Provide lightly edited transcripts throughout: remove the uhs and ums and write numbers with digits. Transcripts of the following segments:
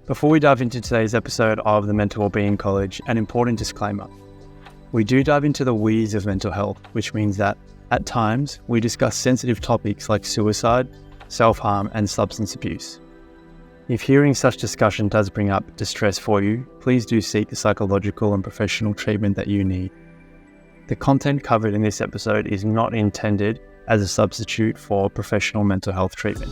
Before we dive into today's episode of the Mental Wellbeing College, an important disclaimer. We do dive into the weeds of mental health, which means that at times we discuss sensitive topics like suicide, self-harm, and substance abuse. If hearing such discussion does bring up distress for you, please do seek the psychological and professional treatment that you need. The content covered in this episode is not intended as a substitute for professional mental health treatment.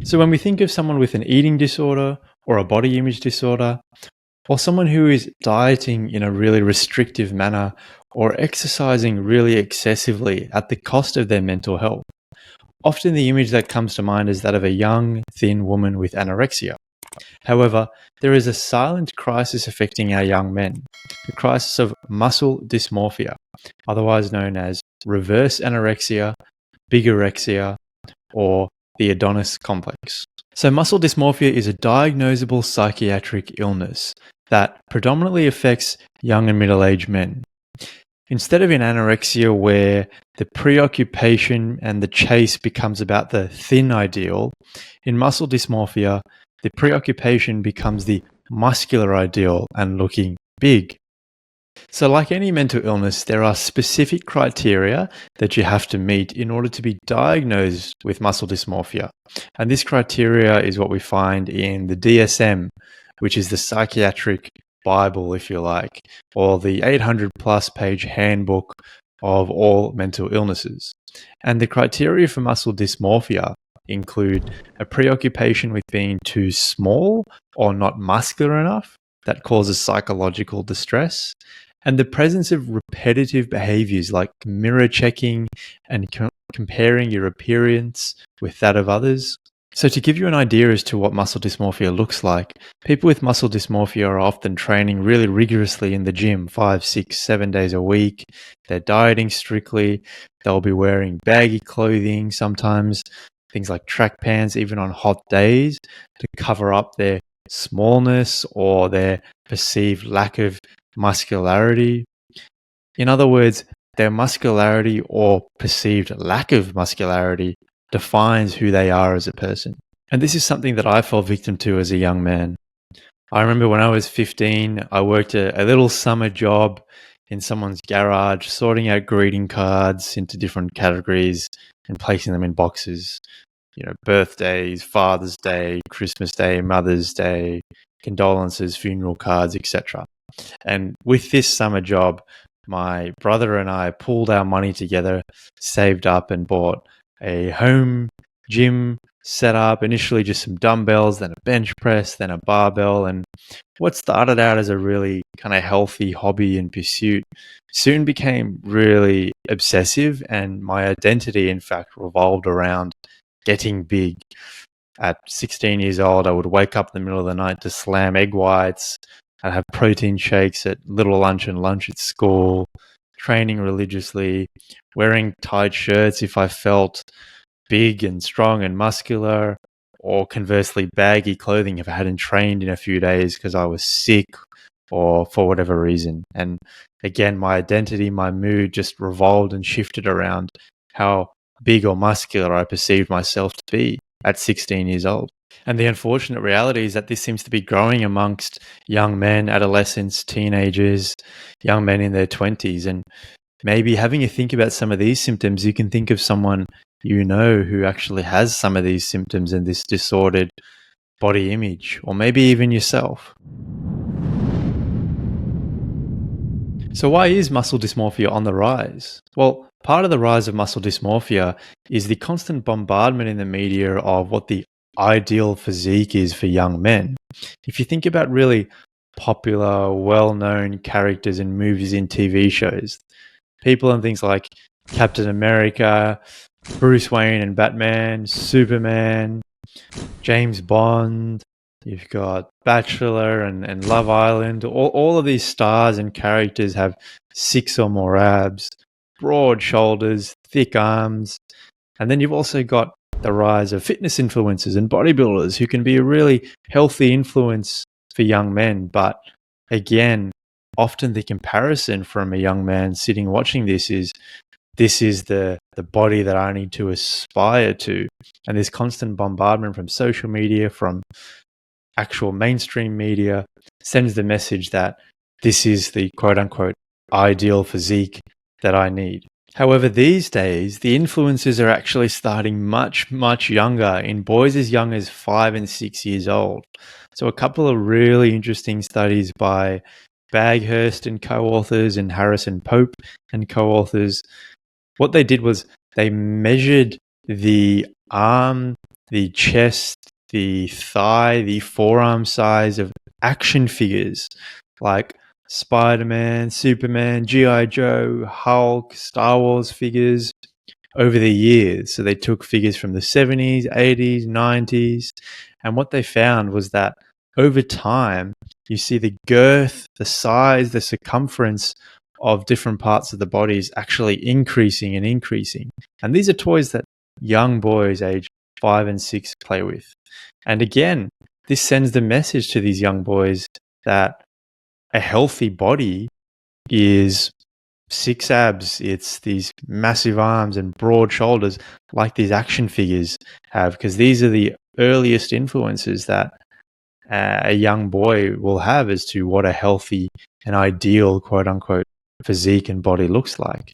So when we think of someone with an eating disorder or a body image disorder, or someone who is dieting in a really restrictive manner or exercising really excessively at the cost of their mental health, often the image that comes to mind is that of a young, thin woman with anorexia. However, there is a silent crisis affecting our young men, the crisis of muscle dysmorphia, otherwise known as reverse anorexia, bigorexia, or the Adonis Complex. So muscle dysmorphia is a diagnosable psychiatric illness that predominantly affects young and middle-aged men. Instead of in anorexia where the preoccupation and the chase becomes about the thin ideal, in muscle dysmorphia, the preoccupation becomes the muscular ideal and looking big. So like any mental illness, there are specific criteria that you have to meet in order to be diagnosed with muscle dysmorphia. And this criteria is what we find in the DSM, which is the psychiatric Bible, if you like, or the 800 plus page handbook of all mental illnesses. And the criteria for muscle dysmorphia include a preoccupation with being too small or not muscular enough that causes psychological distress, and the presence of repetitive behaviors like mirror checking and comparing your appearance with that of others. So to give you an idea as to what muscle dysmorphia looks like, people with muscle dysmorphia are often training really rigorously in the gym 5, 6, 7 days a week. They're dieting strictly. They'll be wearing baggy clothing, sometimes things like track pants, even on hot days, to cover up their smallness or their perceived lack of muscularity. In other words, their muscularity or perceived lack of muscularity defines who they are as a person. And this is something that I fell victim to as a young man. I remember when I was 15, I worked a little summer job in someone's garage, sorting out greeting cards into different categories and placing them in boxes. You know, birthdays, Father's Day, Christmas Day, Mother's Day, condolences, funeral cards, etc. And with this summer job, my brother and I pulled our money together, saved up and bought a home gym setup, initially just some dumbbells, then a bench press, then a barbell. And what started out as a really kind of healthy hobby and pursuit soon became really obsessive. And my identity, in fact, revolved around getting big. At 16 years old, I would wake up in the middle of the night to slam egg whites. I'd have protein shakes at little lunch and lunch at school, training religiously, wearing tight shirts if I felt big and strong and muscular, or conversely baggy clothing if I hadn't trained in a few days because I was sick or for whatever reason. And again, my identity, my mood just revolved and shifted around how big or muscular I perceived myself to be at 16 years old. And the unfortunate reality is that this seems to be growing amongst young men, adolescents, teenagers, young men in their 20s. And maybe having a think about some of these symptoms, you can think of someone you know who actually has some of these symptoms and this disordered body image, or maybe even yourself. So why is muscle dysmorphia on the rise? Well, part of the rise of muscle dysmorphia is the constant bombardment in the media of what the ideal physique is for young men. If you think about really popular, well-known characters in movies and TV shows, people in things like Captain America, Bruce Wayne and Batman, Superman, James Bond, you've got Bachelor and Love Island. All of these stars and characters have 6 or more abs, broad shoulders, thick arms. And then you've also got the rise of fitness influencers and bodybuilders who can be a really healthy influence for young men. But again, often the comparison from a young man sitting watching this is the the body that I need to aspire to. And this constant bombardment from social media, from actual mainstream media, sends the message that this is the quote unquote ideal physique that I need. However, these days, the influences are actually starting much, much younger, in boys as young as 5 and 6 years old. So a couple of really interesting studies by Baghurst and co-authors and Harrison Pope and co-authors, what they did was they measured the arm, the chest, the thigh, the forearm size of action figures like Spider-Man, Superman, G.I. Joe, Hulk, Star Wars figures over the years. So they took figures from the 70s, 80s, 90s, and what they found was that over time, you see the girth, the size, the circumference of different parts of the body is actually increasing and increasing. And these are toys that young boys age 5 and 6 play with. And again, this sends the message to these young boys that a healthy body is 6 abs, it's these massive arms and broad shoulders like these action figures have, because these are the earliest influences that a young boy will have as to what a healthy and ideal quote unquote physique and body looks like.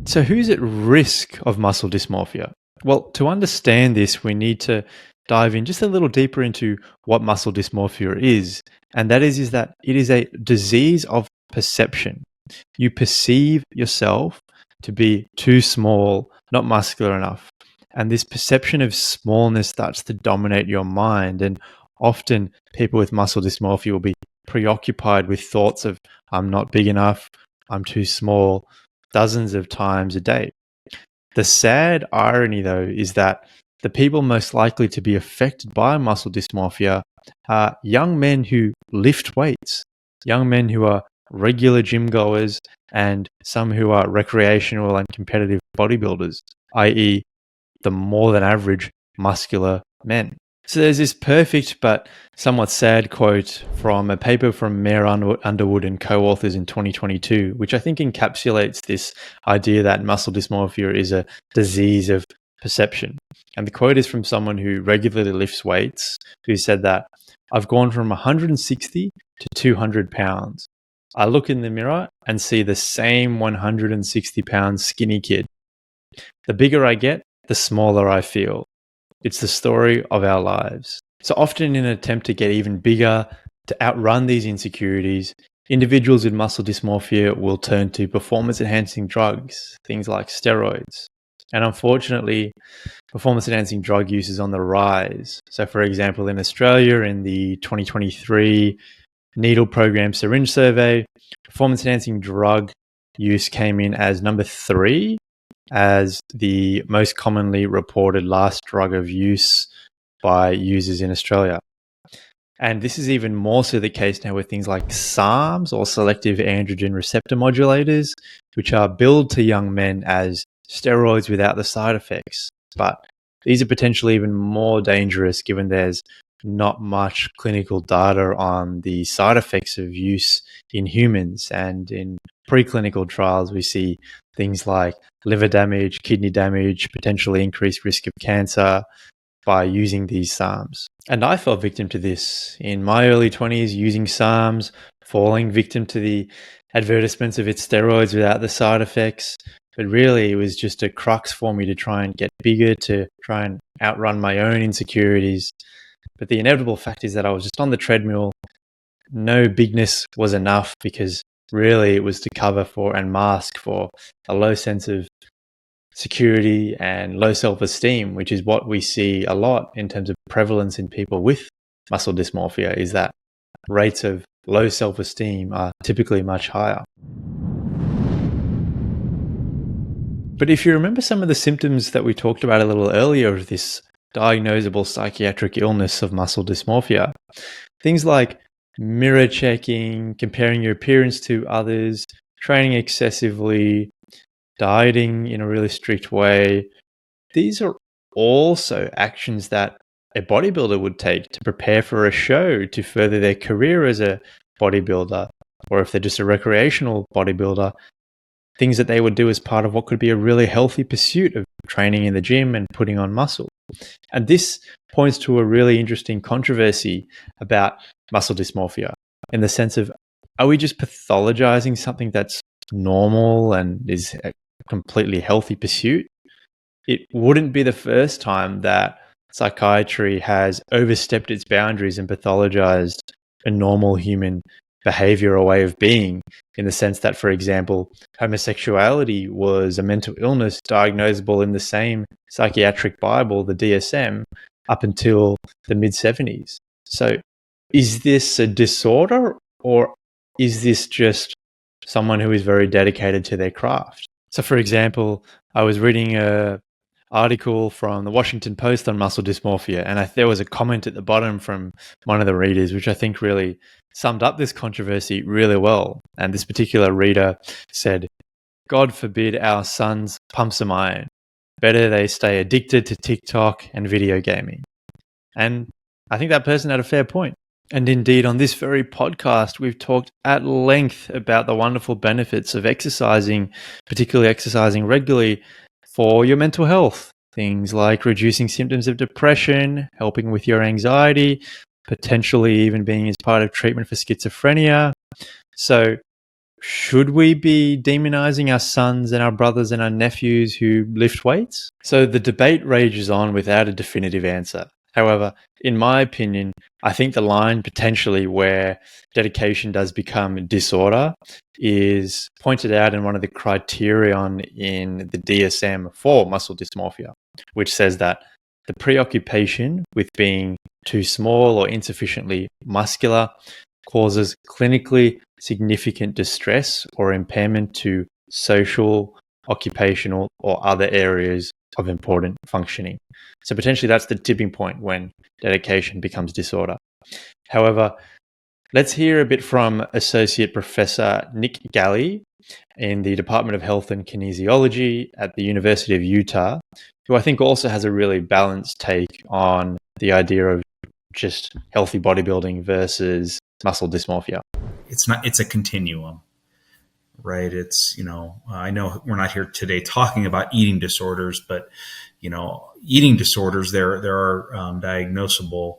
So who's at risk of muscle dysmorphia? Well, to understand this, we need to dive in just a little deeper into what muscle dysmorphia is. And that is that it is a disease of perception. You perceive yourself to be too small, not muscular enough. And this perception of smallness starts to dominate your mind. And often people with muscle dysmorphia will be preoccupied with thoughts of, I'm not big enough, I'm too small, dozens of times a day. The sad irony, though, is that the people most likely to be affected by muscle dysmorphia are young men who lift weights, young men who are regular gym goers, and some who are recreational and competitive bodybuilders, i.e. the more than average muscular men. So there's this perfect but somewhat sad quote from a paper from Mayor Underwood and co-authors in 2022, which I think encapsulates this idea that muscle dysmorphia is a disease of perception. And the quote is from someone who regularly lifts weights, who said that, I've gone from 160 to 200 pounds. I look in the mirror and see the same 160 pound skinny kid. The bigger I get, the smaller I feel. It's the story of our lives. So often in an attempt to get even bigger, to outrun these insecurities, individuals with muscle dysmorphia will turn to performance-enhancing drugs, things like steroids. And unfortunately, performance-enhancing drug use is on the rise. So for example, in Australia, in the 2023 Needle Program Syringe Survey, performance-enhancing drug use came in as number 3 as the most commonly reported last drug of use by users in Australia. And this is even more so the case now with things like SARMs, or selective androgen receptor modulators, which are billed to young men as steroids without the side effects. But these are potentially even more dangerous given there's not much clinical data on the side effects of use in humans. And in preclinical trials, we see things like liver damage, kidney damage, potentially increased risk of cancer by using these SARMs. And I fell victim to this in my early 20s, using SARMs, falling victim to the advertisements of its steroids without the side effects. But really, it was just a crux for me to try and get bigger, to try and outrun my own insecurities. But the inevitable fact is that I was just on the treadmill. No bigness was enough, because really it was to cover for and mask for a low sense of security and low self-esteem, which is what we see a lot in terms of prevalence in people with muscle dysmorphia, is that rates of low self-esteem are typically much higher. But if you remember some of the symptoms that we talked about a little earlier of this diagnosable psychiatric illness of muscle dysmorphia, things like mirror checking, comparing your appearance to others, training excessively, dieting in a really strict way, these are also actions that a bodybuilder would take to prepare for a show, to further their career as a bodybuilder. Or if they're just a recreational bodybuilder, things that they would do as part of what could be a really healthy pursuit of training in the gym and putting on muscle. And this points to a really interesting controversy about muscle dysmorphia, in the sense of, are we just pathologizing something that's normal and is a completely healthy pursuit? It wouldn't be the first time that psychiatry has overstepped its boundaries and pathologized a normal human behavior or way of being, in the sense that, for example, homosexuality was a mental illness diagnosable in the same psychiatric Bible, the DSM, up until the mid-70s. So is this a disorder, or is this just someone who is very dedicated to their craft? So, for example, I was reading a article from the Washington Post on muscle dysmorphia, and there was a comment at the bottom from one of the readers, which I think really summed up this controversy really well. And this particular reader said, "God forbid our sons pump some iron. Better they stay addicted to TikTok and video gaming." And I think that person had a fair point. And indeed, on this very podcast, we've talked at length about the wonderful benefits of exercising, particularly exercising regularly, for your mental health. Things like reducing symptoms of depression, helping with your anxiety, potentially even being as part of treatment for schizophrenia. So should we be demonizing our sons and our brothers and our nephews who lift weights? So the debate rages on without a definitive answer. However, in my opinion, I think the line potentially where dedication does become disorder is pointed out in one of the criterion in the DSM for muscle dysmorphia, which says that the preoccupation with being too small or insufficiently muscular causes clinically significant distress or impairment to social, occupational, or other areas of important functioning. So potentially that's the tipping point when dedication becomes disorder. However, let's hear a bit from Associate Professor Nick Galli in the Department of Health and Kinesiology at the University of Utah, who I think also has a really balanced take on the idea of just healthy bodybuilding versus muscle dysmorphia. It's a continuum, right? It's, I know we're not here today talking about eating disorders, but, eating disorders, there are diagnosable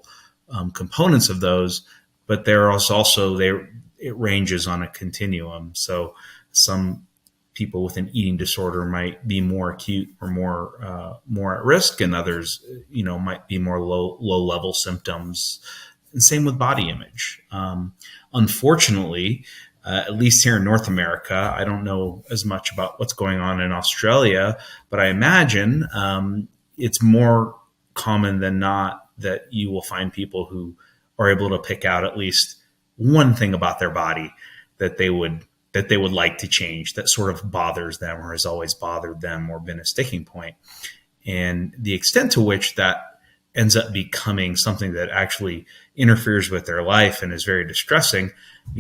components of those, but there are also, it ranges on a continuum. So some people with an eating disorder might be more acute or more at risk, and others, might be more low level symptoms. And same with body image. Unfortunately, at least here in North America, I don't know as much about what's going on in Australia, but I imagine it's more common than not that you will find people who are able to pick out at least one thing about their body that they would like to change, that sort of bothers them or has always bothered them or been a sticking point. And the extent to which that ends up becoming something that actually interferes with their life and is very distressing,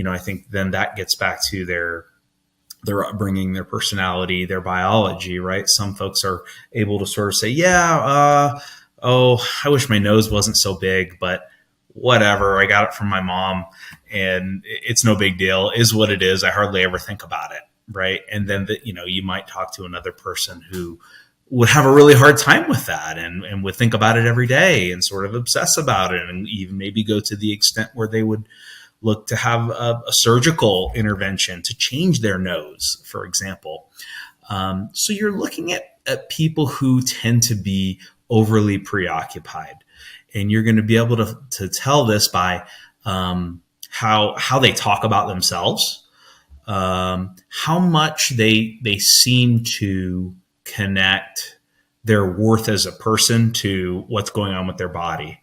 I think then that gets back to their upbringing, their personality, their biology, right? Some folks are able to sort of say, I wish my nose wasn't so big, but whatever, I got it from my mom and it's no big deal, is what it is. I hardly ever think about it, right? And then you might talk to another person who would have a really hard time with that and would think about it every day and sort of obsess about it, and even maybe go to the extent where they would look to have a surgical intervention to change their nose, for example. So you're looking at people who tend to be overly preoccupied, and you're going to be able to tell this by how they talk about themselves, how much they seem to connect their worth as a person to what's going on with their body.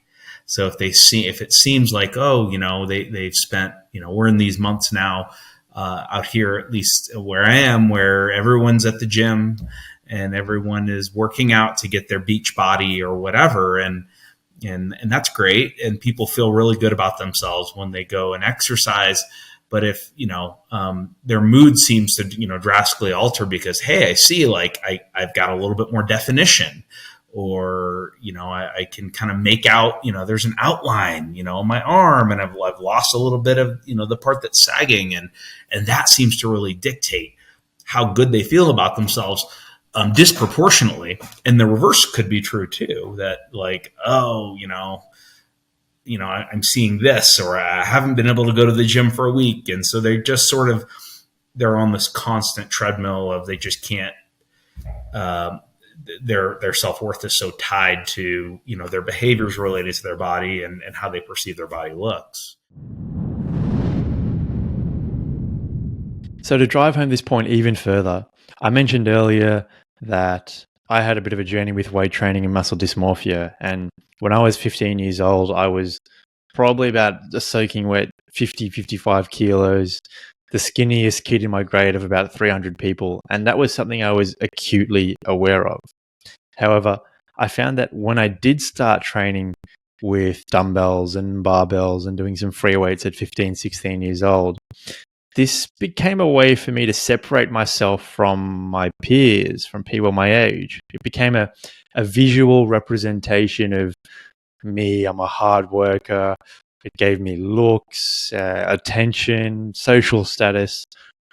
So if it seems like, they've spent, we're in these months now out here, at least where I am, where everyone's at the gym and everyone is working out to get their beach body or whatever. And that's great. And people feel really good about themselves when they go and exercise. But if, their mood seems to, drastically alter because, hey, I see like I've got a little bit more definition, or, I can kind of make out, there's an outline, on my arm, and I've lost a little bit of, the part that's sagging, and that seems to really dictate how good they feel about themselves disproportionately. And the reverse could be true too, that like, oh, I'm seeing this, or I haven't been able to go to the gym for a week. And so they just they're on this constant treadmill of they just can't, their self-worth is so tied to, their behaviors related to their body and how they perceive their body looks. So to drive home this point even further, I mentioned earlier that I had a bit of a journey with weight training and muscle dysmorphia. And when I was 15 years old, I was probably about a soaking wet 50, 55 kilos, the skinniest kid in my grade of about 300 people. And that was something I was acutely aware of. However, I found that when I did start training with dumbbells and barbells and doing some free weights at 15, 16 years old, this became a way for me to separate myself from my peers, from people my age. It became a visual representation of me. I'm a hard worker. It gave me looks, attention, social status,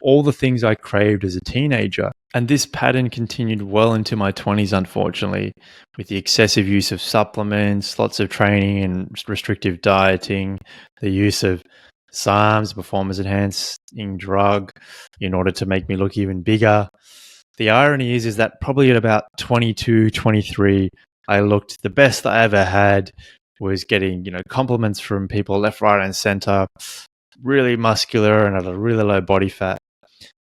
all the things I craved as a teenager. And this pattern continued well into my 20s, unfortunately, with the excessive use of supplements, lots of training and restrictive dieting, the use of SARMs, performance enhancing drug, in order to make me look even bigger. The irony is that probably at about 22, 23, I looked the best I ever had, was getting, compliments from people left, right, and center, really muscular and at a really low body fat.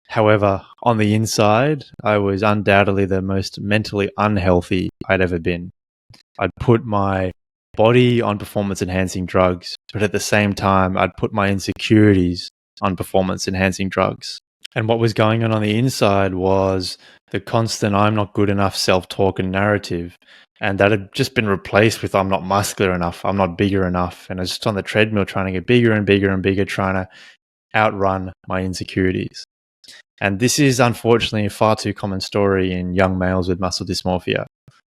However, on the inside, I was undoubtedly the most mentally unhealthy I'd ever been. I'd put my body on performance enhancing drugs, but at the same time, I'd put my insecurities on performance enhancing drugs. And what was going on the inside was the constant I'm not good enough self-talk and narrative. And that had just been replaced with I'm not muscular enough, I'm not bigger enough. And I was just on the treadmill trying to get bigger and bigger and bigger, trying to outrun my insecurities. And this is unfortunately a far too common story in young males with muscle dysmorphia.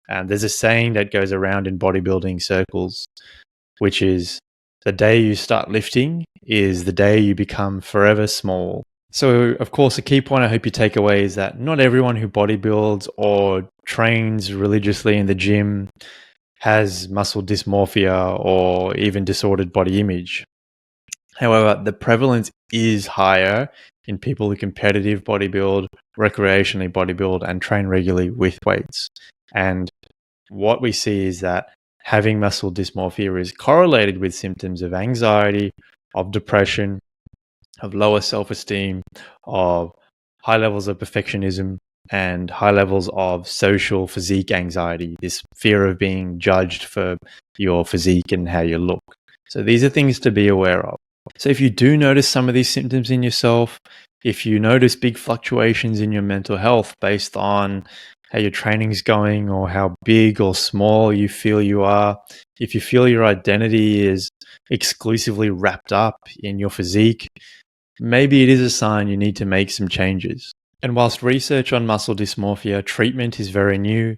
And there's a saying that goes around in bodybuilding circles, which is the day you start lifting is the day you become forever small. So, of course, a key point I hope you take away is that not everyone who bodybuilds or trains religiously in the gym has muscle dysmorphia or even disordered body image. However, the prevalence is higher in people who competitive bodybuild, recreationally bodybuild, and train regularly with weights. And what we see is that having muscle dysmorphia is correlated with symptoms of anxiety, of depression, of lower self-esteem, of high levels of perfectionism, and high levels of social physique anxiety, this fear of being judged for your physique and how you look. So these are things to be aware of. So if you do notice some of these symptoms in yourself, if you notice big fluctuations in your mental health based on how your training's going or how big or small you feel you are, if you feel your identity is exclusively wrapped up in your physique, maybe it is a sign you need to make some changes. And whilst research on muscle dysmorphia treatment is very new,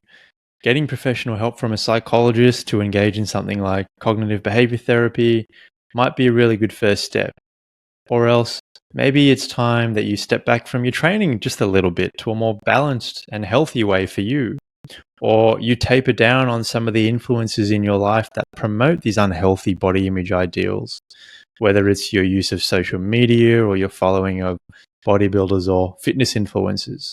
getting professional help from a psychologist to engage in something like cognitive behavior therapy might be a really good first step. Or else, maybe it's time that you step back from your training just a little bit to a more balanced and healthy way for you. Or you taper down on some of the influences in your life that promote these unhealthy body image ideals, whether it's your use of social media or your following of bodybuilders or fitness influencers.